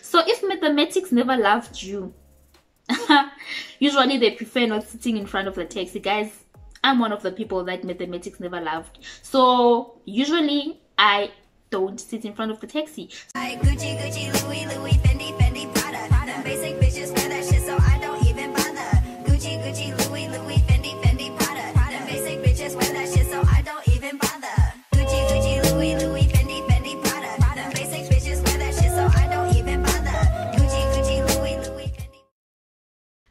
So if mathematics never loved you, usually they prefer not sitting in front of the taxi. Guys, I'm one of the people that mathematics never loved. So usually I don't sit in front of the taxi. Gucci, Gucci, Louis, Louis, Fendi, Fendi, Prada. Them basic bitches wear that shit, so I don't even bother. Gucci, Gucci, Louis, Louis, Fendi, Fendi, Prada. Them basic bitches wear that shit, so I don't even bother. Gucci, Gucci, Louis, Louis, Fendi, Fendi, Prada. Them basic bitches wear that shit, so I don't even bother. Gucci, Gucci, Louis, Louis, Fendi.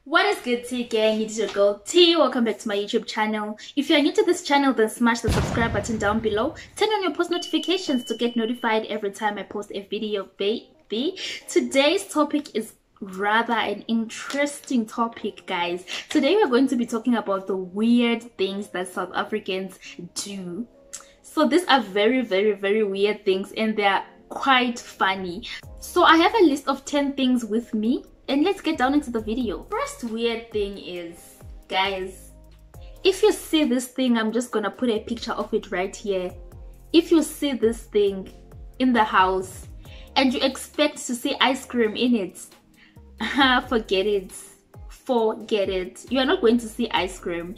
What is good, T gang? It's your girl T. Welcome back to my YouTube channel. If you are new to this channel, then smash the subscribe button down below. Turn on your post notifications to get notified every time I post a video, baby. Today's topic is rather an interesting topic, guys. Today we're going to be talking about the weird things that South Africans do. So these are very, very, very weird things, and they're quite funny. So I have a list of 10 things with me, and let's get down into the video. First weird thing is, guys, if you see this thing, I'm just gonna put a picture of it right here. If you see this thing in the house and you expect to see ice cream in it, forget it. Forget it. You are not going to see ice cream.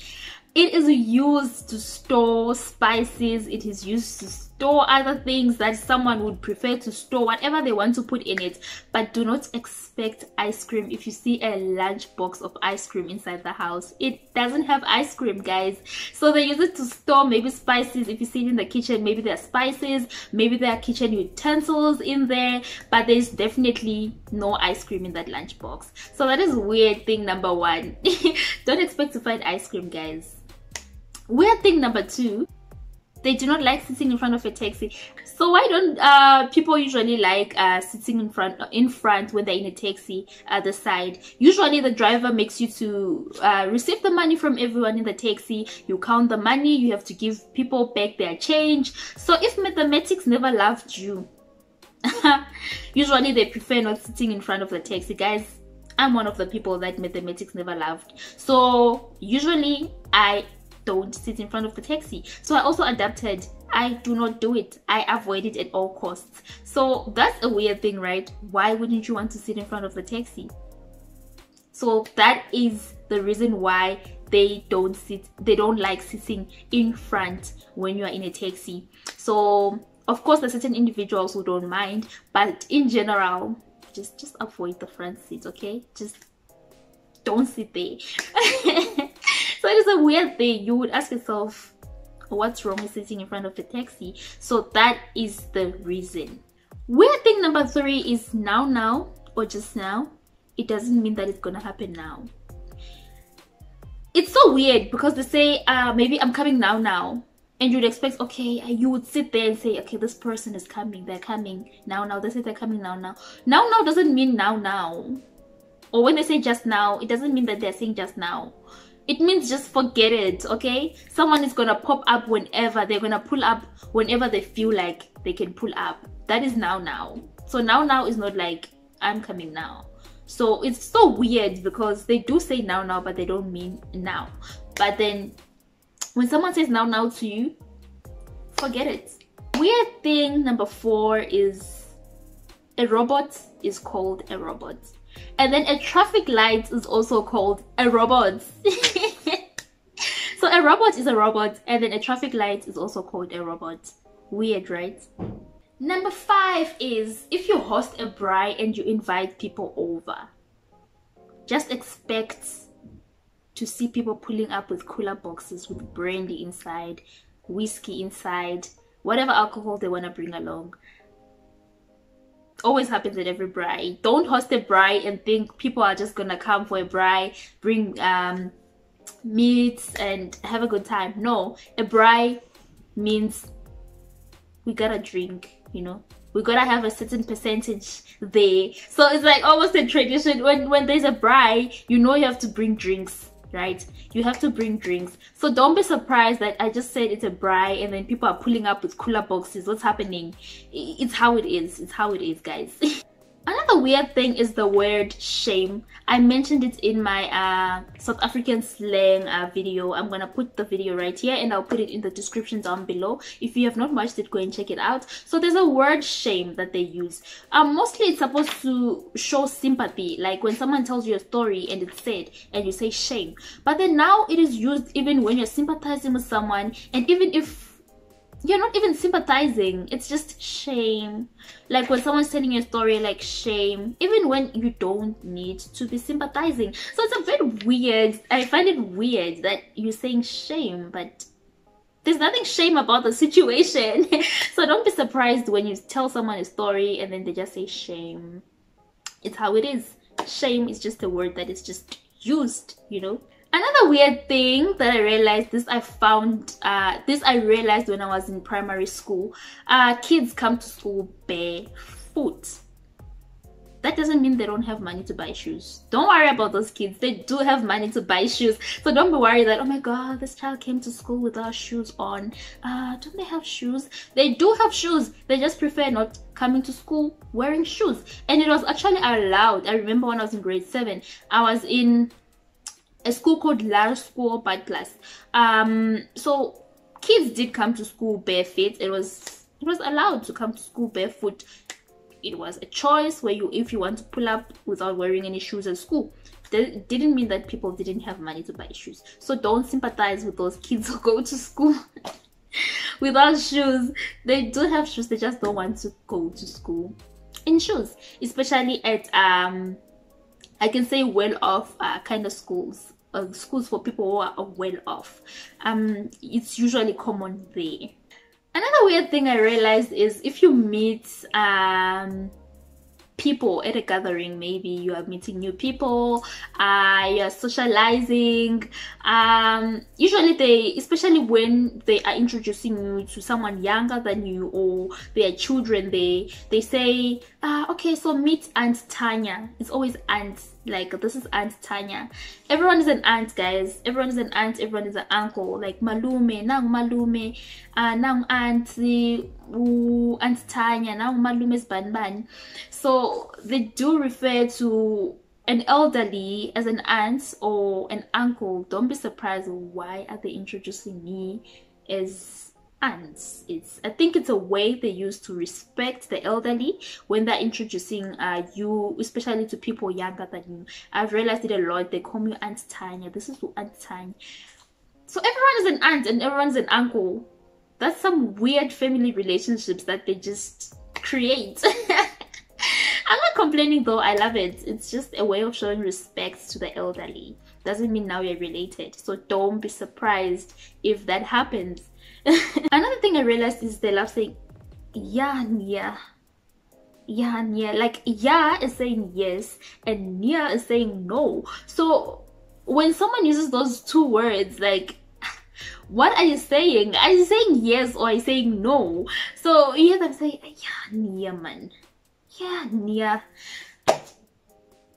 It is used to store spices. It is used to store other things that someone would prefer to store, whatever they want to put in it. But do not expect ice cream if you see a large box of ice cream inside the house. It doesn't have ice cream, guys. So they use it to store maybe spices. If you see it in the kitchen, maybe there are spices, maybe there are kitchen utensils in there, but there's definitely no ice cream in that lunch box. So that is weird thing number one. Don't expect to find ice cream, guys. Weird thing number two, they do not like sitting in front of a taxi. So why don't people usually like sitting in front when they're in a taxi at the side? Usually the driver makes you to receive the money from everyone in the taxi. You count the money, you have to give people back their change. So if mathematics never loved you, usually they prefer not sitting in front of the taxi. Guys, I'm one of the people that mathematics never loved. So usually I don't sit in front of the taxi. So I also adapted. I do not do it. I avoid it at all costs. So that's a weird thing, right? Why wouldn't you want to sit in front of the taxi? So that is the reason why they don't like sitting in front when you are in a taxi. So of course there's certain individuals who don't mind, but in general, just avoid the front seat, okay? Just don't sit there. So it is a weird thing. You would ask yourself, what's wrong with sitting in front of the taxi? So that is the reason. Weird thing number three is now or just now. It doesn't mean that it's gonna happen now. It's so weird because they say maybe I'm coming now, and you'd expect, okay, you would sit there and say, okay, this person is coming, they're coming now. They say they're coming now doesn't mean now. Or when they say just now, it doesn't mean that they're saying just now. It means just forget it, okay? Someone is gonna pop up whenever. They're gonna pull up whenever they feel like they can pull up. That is now. So now is not like I'm coming now. So it's so weird because they do say now, but they don't mean now. But then when someone says now to you, forget it. Weird thing number four is a robot is called a robot. And then a traffic light is also called a robot. So a robot is a robot, and then a traffic light is also called a robot. Weird, right? Number five is if you host a braai and you invite people over, just expect to see people pulling up with cooler boxes with brandy inside, whiskey inside, whatever alcohol they want to bring along. Always happens at every braai. Don't host a braai and think people are just gonna come for a braai, bring meats and have a good time. No, a braai means we gotta drink, you know, we gotta have a certain percentage there. So it's like almost a tradition. When there's a braai, you know you have to bring drinks, right? You have to bring drinks. So don't be surprised that I just said it's a braai and then people are pulling up with cooler boxes. What's happening? It's how it is. It's how it is, guys. Another weird thing is the word shame. I mentioned it in my South African slang video. I'm gonna put the video right here and I'll put it in the description down below. If you have not watched it, go and check it out. So there's a word shame that they use. Mostly it's supposed to show sympathy, like when someone tells you a story and it's sad and you say shame. But then now it is used even when you're sympathizing with someone, and even if you're not even sympathizing, it's just shame. Like when someone's telling you a story, like shame, even when you don't need to be sympathizing. So it's a bit weird. I find it weird that you're saying shame, but there's nothing shame about the situation. So don't be surprised when you tell someone a story and then they just say shame. It's how it is. Shame is just a word that is just used, you know. Another weird thing that I realized, this I realized when I was in primary school. Kids come to school barefoot. That doesn't mean they don't have money to buy shoes. Don't worry about those kids. They do have money to buy shoes. So don't be worried that, oh my god, this child came to school without shoes on. Don't they have shoes? They do have shoes. They just prefer not coming to school wearing shoes. And it was actually allowed. I remember when I was in grade 7, I was in a school called Large School by Class. So kids did come to school barefoot. It was allowed to come to school barefoot. It was a choice where if you want to pull up without wearing any shoes at school. That didn't mean that people didn't have money to buy shoes. So don't sympathize with those kids who go to school without shoes. They do have shoes, they just don't want to go to school in shoes, especially at I can say well-off kind of schools, schools for people who are well-off. It's usually common there. Another weird thing I realized is if you meet people at a gathering, maybe you are meeting new people, you're socializing, usually especially when they are introducing you to someone younger than you or they are children, they say, okay, so meet Aunt Tanya. It's always aunt, like this is Aunt Tanya. Everyone is an aunt, guys. Everyone is an aunt, everyone is an uncle. Like malume, nang malume, nang auntie, Aunt Tanya, nang malume's banban. So they do refer to an elderly as an aunt or an uncle. Don't be surprised why are they introducing me as aunts. I think it's a way they use to respect the elderly when they're introducing you, especially to people younger than you. I've realized it a lot. They call me Aunt Tanya. This is Aunt Tanya. So everyone is an aunt and everyone's an uncle. That's some weird family relationships that they just create. I'm not complaining though, I love it. It's just a way of showing respect to the elderly. Doesn't mean now you're related. So don't be surprised if that happens. Another thing I realized is they love saying yeah, nia. Yeah, nia. Like yeah is saying yes and nia is saying no. So when someone uses those two words, like what are you saying? Are you saying yes or are you saying no? So you hear them say yeah, nia man. Yeah, nia.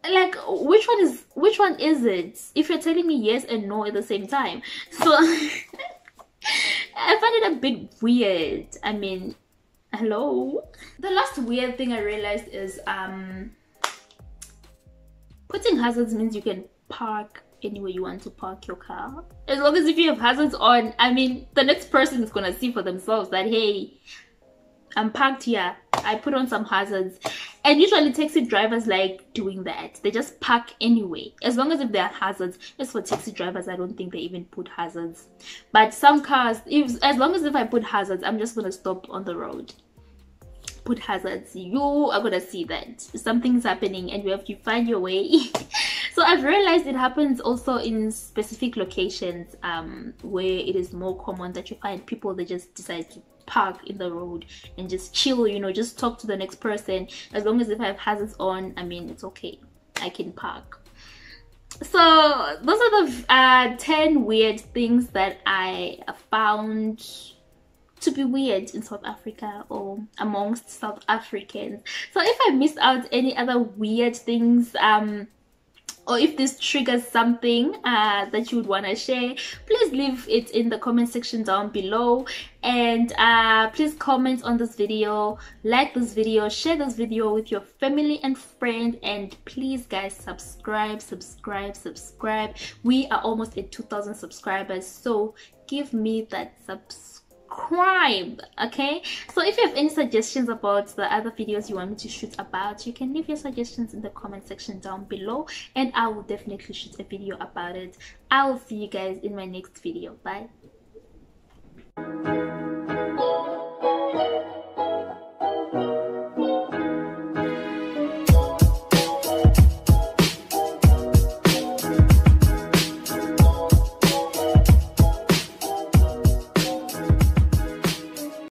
Like which one is it? If you're telling me yes and no at the same time. So I find it a bit weird. I mean, hello. The last weird thing I realized is putting hazards means you can park anywhere you want to park your car. As long as if you have hazards on, I mean, the next person is gonna see for themselves that hey, I'm parked here. I put on some hazards. And usually taxi drivers like doing that. They just park anyway. As long as if there are hazards. As for taxi drivers, I don't think they even put hazards. But some cars, as long as if I put hazards, I'm just gonna stop on the road. Put hazards. You are gonna see that something's happening and you have to find your way. So I've realized it happens also in specific locations where it is more common that you find people that just decide to park in the road and just chill, you know, just talk to the next person. As long as if I have hazards on, I mean, it's okay, I can park. So those are the 10 weird things that I found to be weird in South Africa or amongst South Africans. So if I missed out any other weird things or if this triggers something that you would want to share, please leave it in the comment section down below. And please comment on this video, like this video, share this video with your family and friend, and please guys subscribe. We are almost at 2,000 subscribers, so give me that subscribe. Okay, so if you have any suggestions about the other videos you want me to shoot about, you can leave your suggestions in the comment section down below, and I will definitely shoot a video about it. I will see you guys in my next video. Bye.